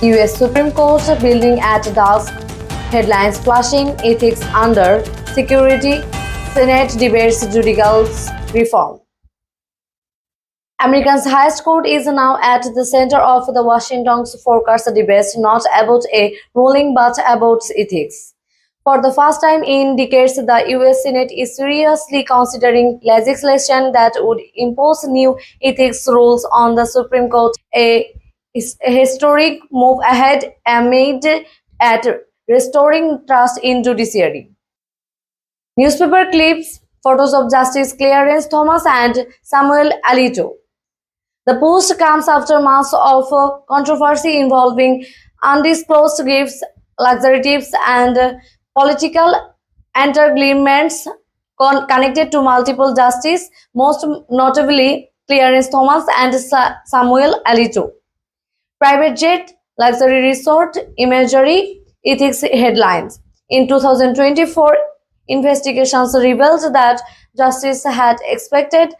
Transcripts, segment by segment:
US Supreme Court building at dusk, headlines flashing, ethics under security, Senate debates judicial reform. America's highest court is now at the center of the Washington's forecast debate, not about a ruling but about ethics. For the first time in decades, the US Senate is seriously considering legislation that would impose new ethics rules on the Supreme Court, a historic move ahead aimed at restoring trust in judiciary. Newspaper clips, photos of Justice Clarence Thomas and Samuel Alito. The post comes after months of controversy involving undisclosed gifts, luxury tips, and political entanglements connected to multiple justices, most notably Clarence Thomas and Samuel Alito. Private jet, luxury resort, imagery, ethics headlines. In 2024, investigations revealed that justice had expected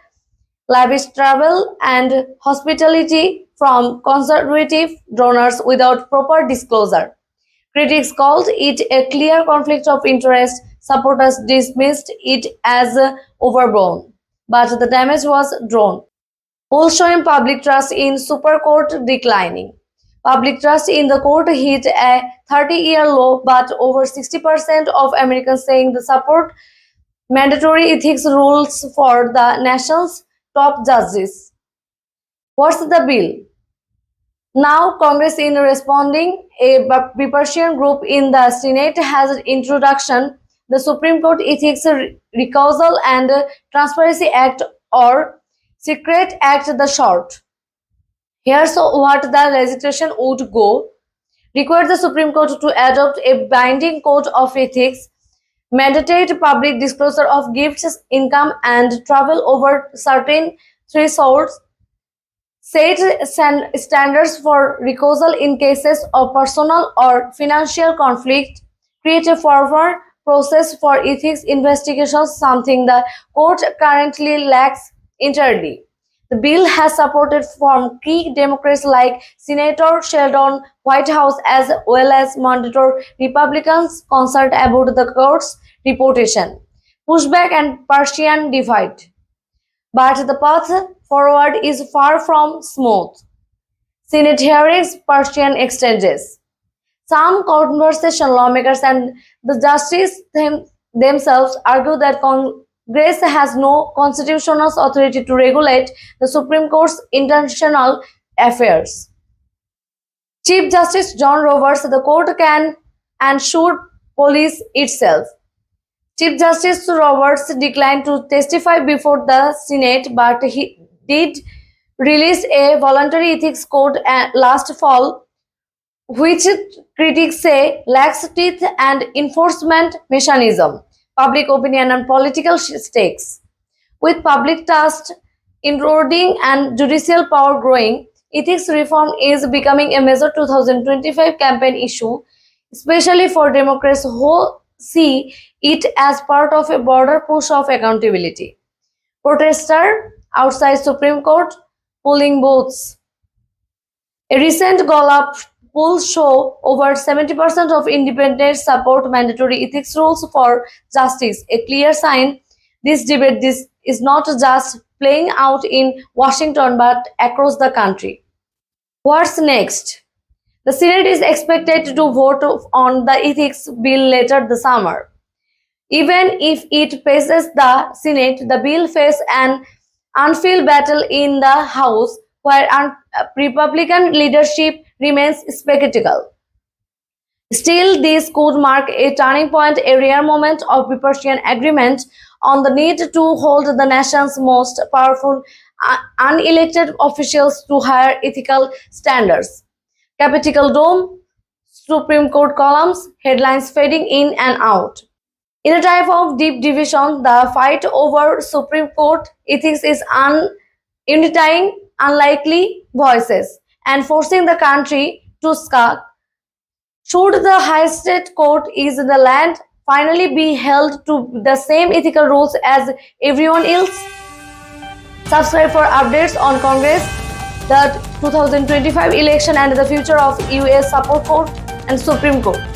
lavish travel and hospitality from conservative donors without proper disclosure. Critics called it a clear conflict of interest. Supporters dismissed it as overblown. But the damage was done. Polls showing public trust in Super Court declining. Public trust in the court hit a 30-year low, but over 60% of Americans saying they support mandatory ethics rules for the nation's top judges. What's the bill? Now, Congress, in responding, a bipartisan group in the Senate has introduction the Supreme Court Ethics Recusal and Transparency Act, or SCERT Act, the short. Here's what the legislation would go: require the Supreme Court to adopt a binding code of ethics, mandate public disclosure of gifts, income, and travel over certain thresholds, set standards for recusal in cases of personal or financial conflict, create a formal process for ethics investigations, something the court currently lacks entirely. The bill has support from key Democrats like Senator Sheldon Whitehouse, as well as moderate Republicans concerned about the court's reputation, pushback, and Persian divide. But the path forward is far from smooth. Senate hearings, Persian exchanges. Some conversation lawmakers and the justices themselves argue that Congress has no constitutional authority to regulate the Supreme Court's international affairs. Chief Justice John Roberts, the court can and should police itself. Chief Justice Roberts declined to testify before the Senate, but he did release a voluntary ethics code last fall, which critics say lacks teeth and enforcement mechanism, public opinion, and political stakes. With public trust eroding and judicial power growing, ethics reform is becoming a major 2025 campaign issue, especially for Democrats who see it as part of a broader push of accountability. Protesters outside Supreme Court polling booths. A recent Gallup poll show over 70% of independents support mandatory ethics rules for justice, a clear sign this debate is not just playing out in Washington but across the country. What's next? The Senate is expected to vote on the ethics bill later this summer. Even if it passes the Senate, the bill faces an uphill battle in the House, where Republican leadership remains skeptical. Still, this could mark a turning point, a rare moment of bipartisan agreement on the need to hold the nation's most powerful unelected officials to higher ethical standards. Capitol Dome, Supreme Court columns, headlines fading in and out. In a time of deep division, the fight over Supreme Court ethics is unifying unlikely voices and forcing the country to skulk. Should the highest court is the land finally be held to the same ethical rules as everyone else? Subscribe for updates on Congress the 2025 election and the future of US Supreme Court and Supreme Court.